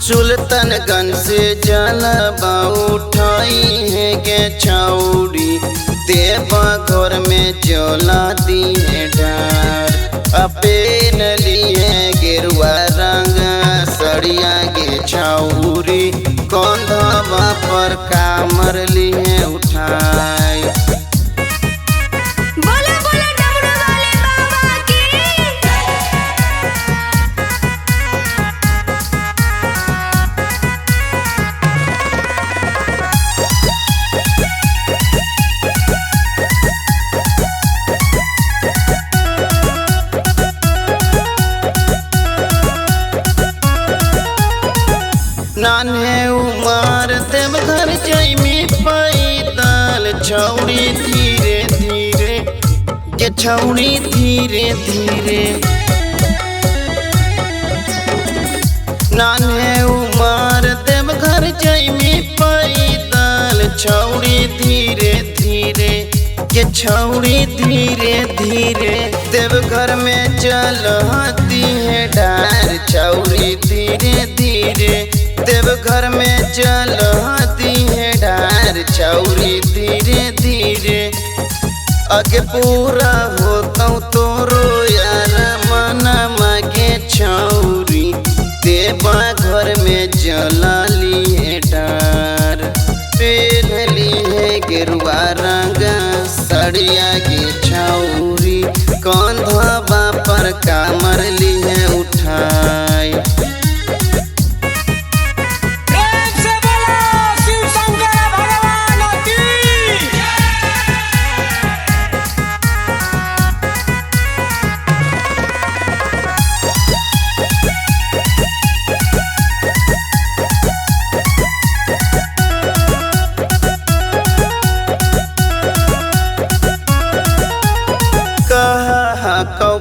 सुल्तानगंज से जलवा उठाई है गे छौड़ी, देवा घर में जला दी है डार। अपेन लिए गेरुआ रंग सड़िया गे छौड़ी, कंधवा पर कामर लिए उठाई। बोलो बोलो डमरू वाले बाबा की। नान्हे उमर देवघर जाइमी पैदल छौड़ी धीरे धीरे के छौड़ी धीरे धीरे। नान्हे उमर देवघर जाइमी पैदल छौड़ी धीरे धीरे के छौड़ी धीरे धीरे। देवघर में चलती है डार छौड़ी धीरे धीरे। देवघर में चलती है डार छौड़ी धीरे धीरे। आगे पूरा होता तोरो यार मना मागे छौड़ी, देवा घर में जला ली है डार। पहन ली है गेरुआ रंग सड़िया गे छौड़ी, कंधवा पर कामर ली है उठाई।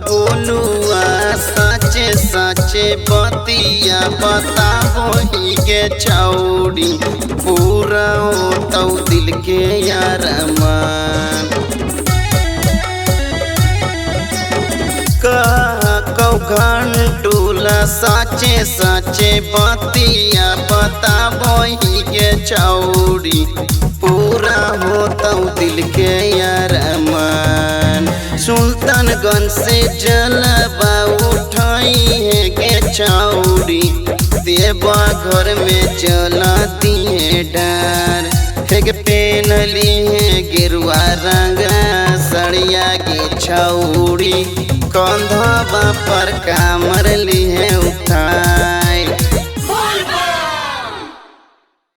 बोलुआ साचे साचे बतिया बताबो ही गे छौड़ी, पूरा हो दिल के यार मान। कौ घंटूला साचे साचे बतिया बताबो ही गे छौड़ी, पूरा हो दिल के यार मान। सुल्तानगंज से जलवा उठाई है गे छौड़ी, देवा घर में जलाती है डार। एक पेन ली है गेरुआ रंग सड़िया गे छौड़ी, कंधवा पर कामर ली